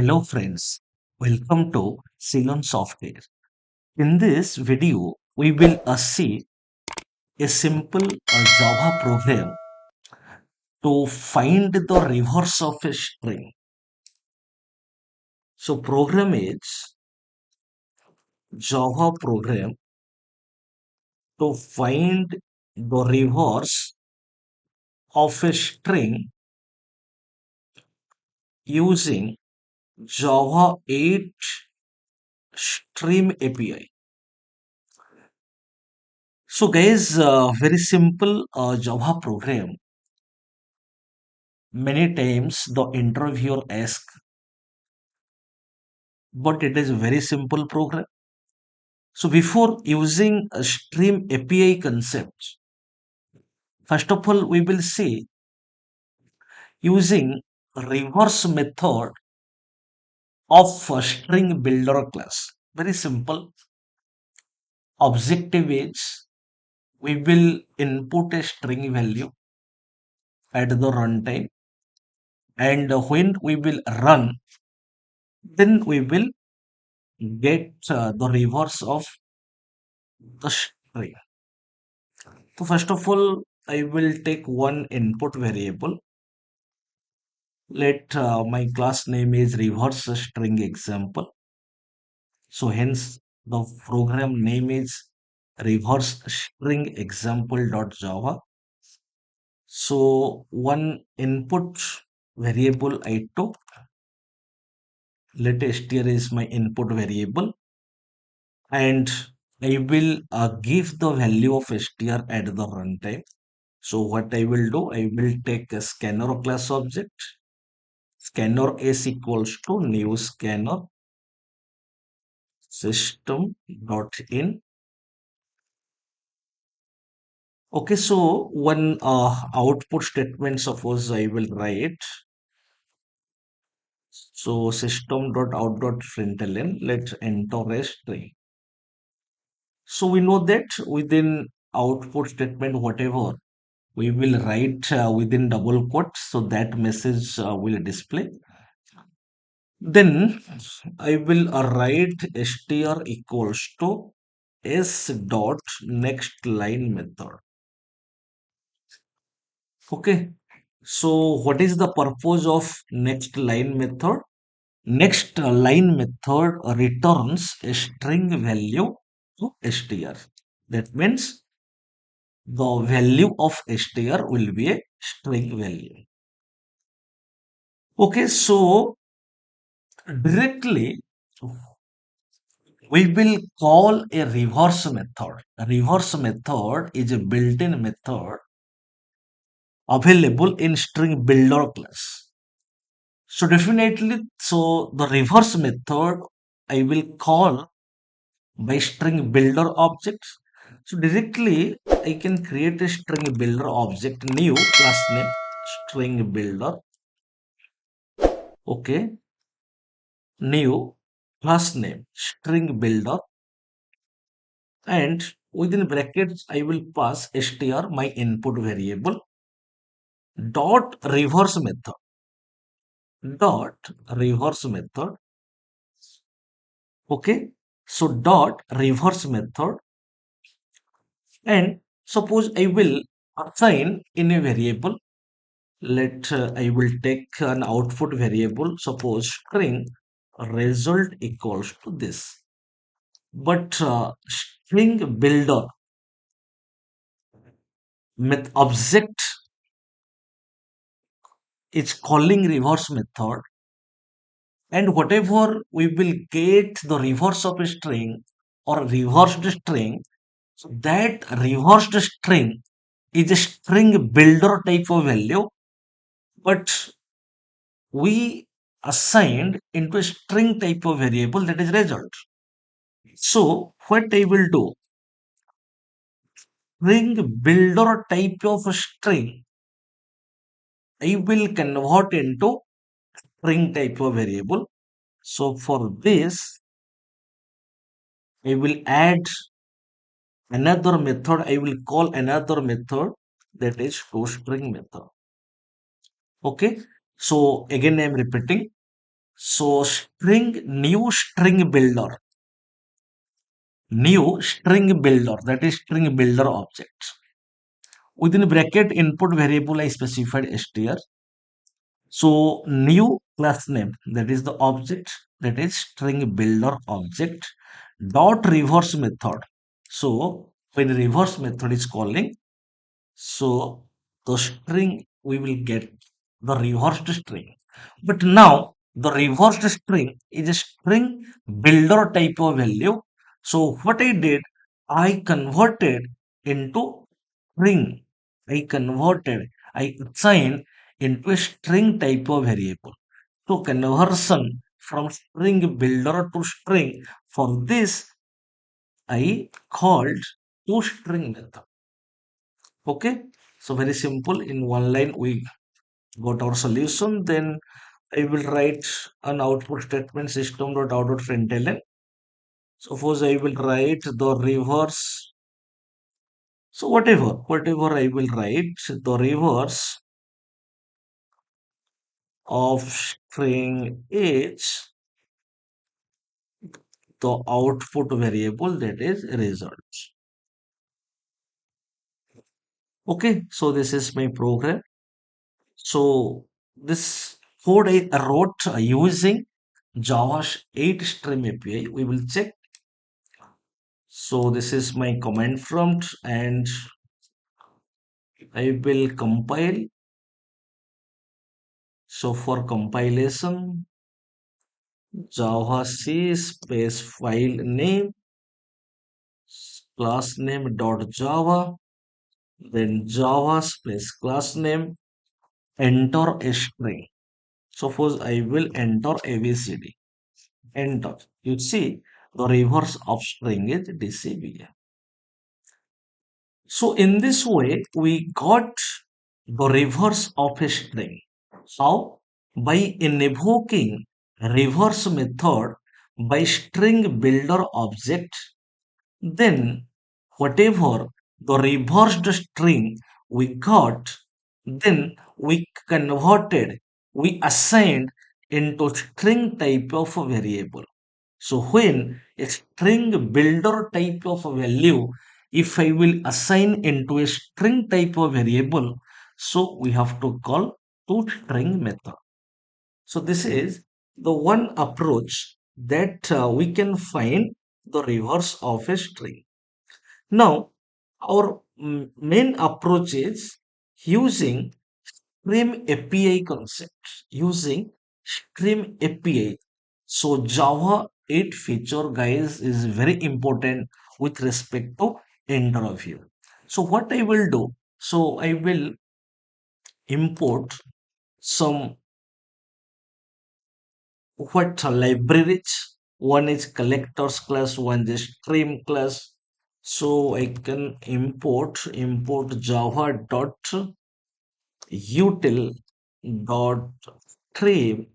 Hello friends, welcome to Silan Software. In this video, we will see a simple Java program to find the reverse of a string. So program is Java program to find the reverse of a string using Java8 Stream API. So guys, very simple Java program. Many times the interviewer asks, but it is a very simple program. So before using a stream API concept, first of all, we will see using reverse method of a string builder class. Very simple. Objective is we will input a string value at the runtime, and when we will run, then we will get the reverse of the string. So first of all, I will take one input variable. Let my class name is reverse string example. So hence the program name is reverse string example.java. So one input variable I took. Let str is my input variable, and I will give the value of str at the runtime. So what I will do, I will take a scanner class object. Scanner is equals to new scanner system.in. Okay, so one output statement, suppose I will write. So system.out.println, let's enter a string. So we know that within output statement, whatever we will write within double quotes, so that message will display. Then I will write str equals to s dot next line method. Okay. So what is the purpose of next line method? Next line method returns a string value to str. That means the value of str will be a string value. Okay, so directly we will call a reverse method. A reverse method is a built-in method available in string builder class. So definitely, so the reverse method I will call by string builder objects. So directly I can create a string builder object, new class name string builder. Okay, new class name string builder, and within brackets I will pass str my input variable dot reverse method dot reverse method. Okay, so dot reverse method, and suppose I will assign in a variable. Let I will take an output variable, suppose string result equals to this. But string builder with object is calling reverse method, and whatever we will get the reverse of a string or reversed string, so that reversed string is a string builder type of value, but we assigned into a string type of variable, that is result. So what I will do, string builder type of string, I will convert into string type of variable. So for this, I will add another method. I will call another method, that is toString method. Okay. So again, I am repeating. So new string builder, that is string builder object. Within bracket input variable I specified str. So new class name, that is the object, that is string builder object dot reverse method. So when reverse method is calling, so the string we will get the reversed string. But now the reversed string is a string builder type of value. So what I did, I converted into string. I assigned into a string type of variable. So conversion from string builder to string, for this I called toString method. Okay, so very simple. In one line, we got our solution. Then I will write an output statement system.out.println. Suppose I will write the reverse. So whatever I will write, the reverse of string is the output variable, that is results. Okay, so this is my program. So this code I wrote using Java8 Stream API. We will check. So this is my command prompt, and I will compile. So for compilation, Java C space file name, class name dot Java, then Java space class name, enter a string. Suppose I will enter ABCD. Enter. You see the reverse of string is DCBA. So in this way, we got the reverse of a string. How? By invoking reverse method by string builder object, then whatever the reversed string we got, then we converted, we assigned into string type of a variable. So when a string builder type of a value, if I will assign into a string type of variable, so we have to call toString method. So this is the one approach that we can find the reverse of a string. Now, our main approach is using Stream API concept, using Stream API. So Java 8 feature, guys, is very important with respect to interview. So what I will do, so I will import some what libraries. One is collectors class, one is stream class. So I can import java dot util dot stream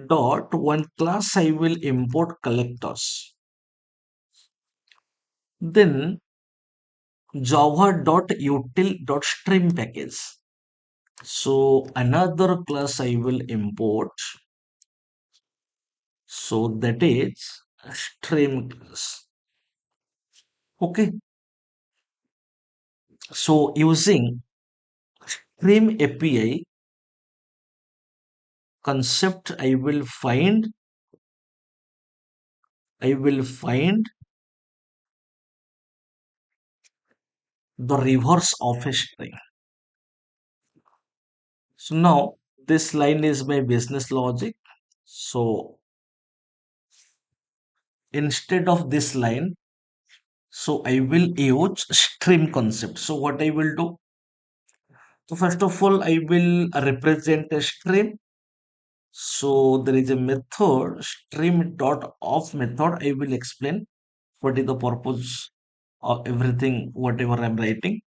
dot one class. I will import collectors. Then java dot util dot stream package. So another class I will import. So that is stream class. Okay. So using Stream API concept, I will find the reverse of a string. So now this line is my business logic. So instead of this line, so I will use stream concept. So what I will do? So first of all, I will represent a stream. So there is a method stream dot of method. I will explain what is the purpose of everything, whatever I'm writing.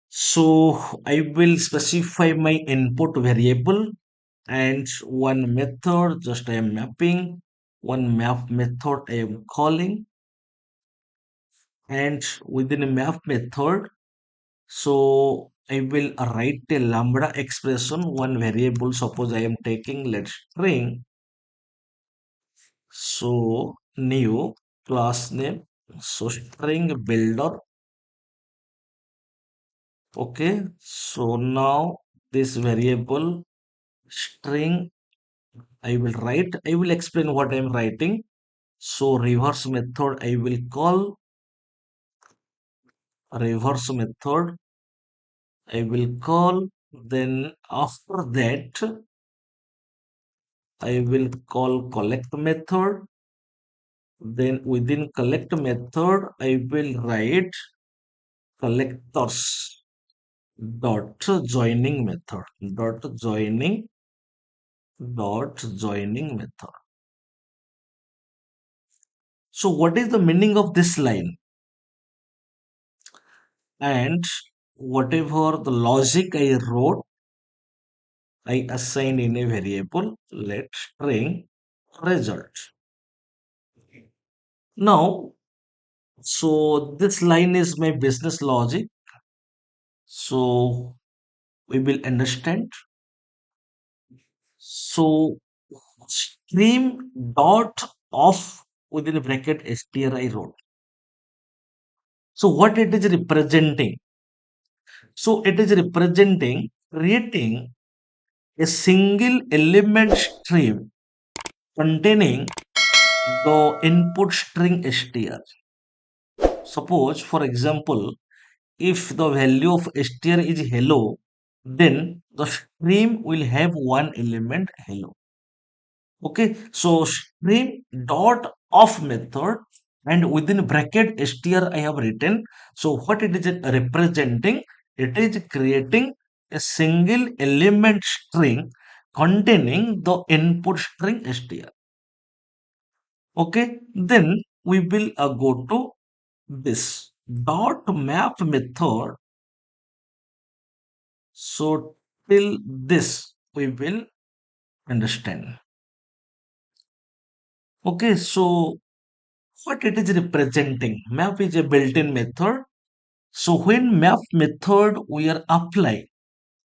So I will specify my input variable and one method, just I am mapping, one map method I am calling, and within a map method, So I will write a lambda expression, one variable. Suppose I am taking, let's string. So new class name. So string builder. Okay. So now this variable string I will write. I will explain what I am writing. So reverse method I will call reverse method. I will call. Then after that I will call collect method. Then within collect method I will write collectors dot joining method dot joining method. So what is the meaning of this line? And whatever the logic I wrote, I assign in a variable, let string result. Now, so this line is my business logic. So we will understand. So stream dot off within a bracket str I wrote. So what it is representing? So it is representing creating a single element stream containing the input string str. Suppose, for example, if the value of str is hello, then the stream will have one element hello. Okay, so stream dot off method and within bracket str I have written. So what it is representing? It is creating a single element string containing the input string str. Okay, then we will go to this dot map method. So till this we will understand. Okay, so what it is representing? Map is a built-in method. So when map method we are applying,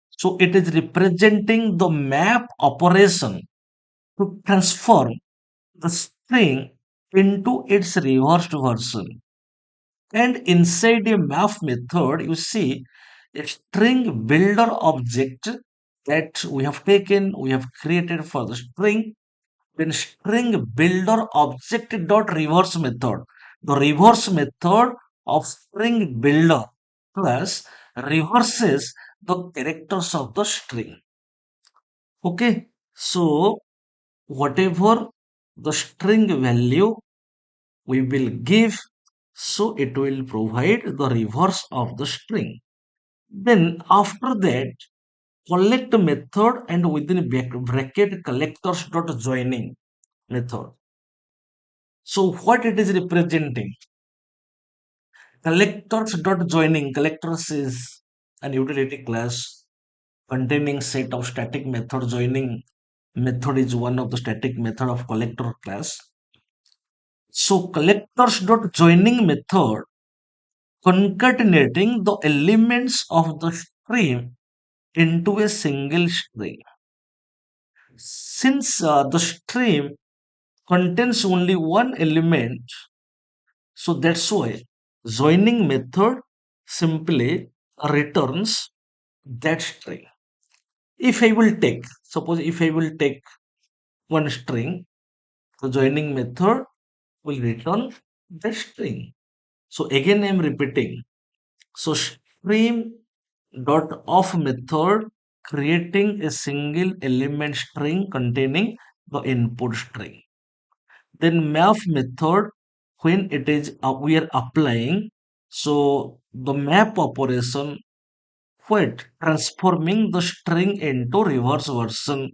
so it is representing the map operation to transform the string into its reversed version. And inside a map method, you see a string builder object that we have taken, we have created for the string. Then string builder object dot reverse method. The reverse method of string builder plus reverses the characters of the string. Okay, so whatever the string value we will give, so it will provide the reverse of the string. Then after that, collect method and within bracket collectors dot joining method. So what it is representing? Collectors dot joining. Collectors is an utility class containing set of static method. Joining method is one of the static method of collector class. So collectors dot joining method concatenating the elements of the stream into a single string. Since the stream contains only one element, so that's why joining method simply returns that string. If I will take, suppose if I will take one string, the joining method will return that string. So again I am repeating. So stream dot off method creating a single element string containing the input string. Then map method when it is we are applying, so the map operation what transforming the string into reverse version.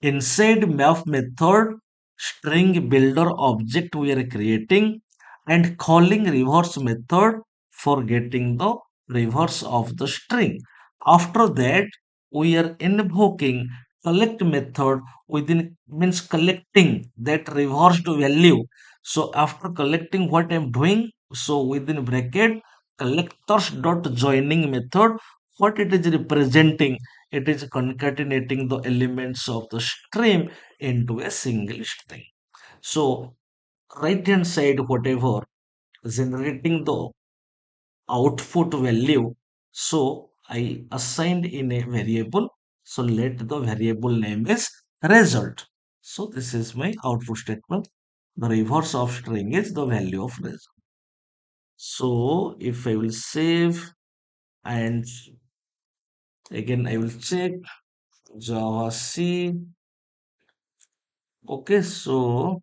Inside map method string builder object we are creating and calling reverse method for getting the reverse of the string. After that we are invoking collect method within means collecting that reversed value. So after collecting what I am doing, so within bracket collectors dot joining method, what it is representing, it is concatenating the elements of the stream into a single string. So right hand side, whatever generating the output value, so I assigned in a variable, so let the variable name is result. So this is my output statement. The reverse of string is the value of result. So if I will save and again I will check Java C. Okay, so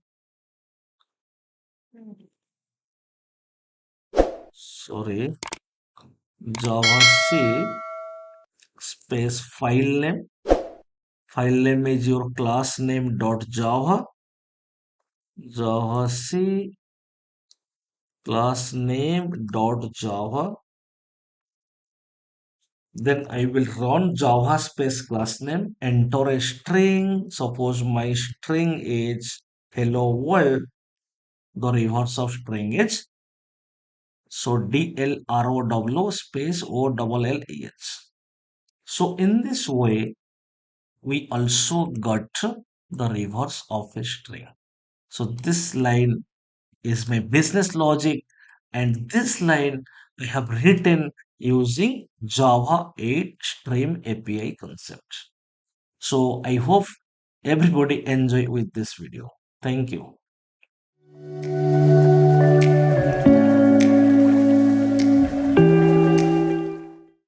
sorry, Java C space file name. File name is your class name dot Java. Java C class name dot Java. Then I will run Java space class name, enter a string. Suppose my string is hello world. The reverse of string is so DLROW space OLLEH. So in this way, we also got the reverse of a string. So this line is my business logic, and this line I have written using Java 8 Stream API concept. So I hope everybody enjoy with this video. Thank you.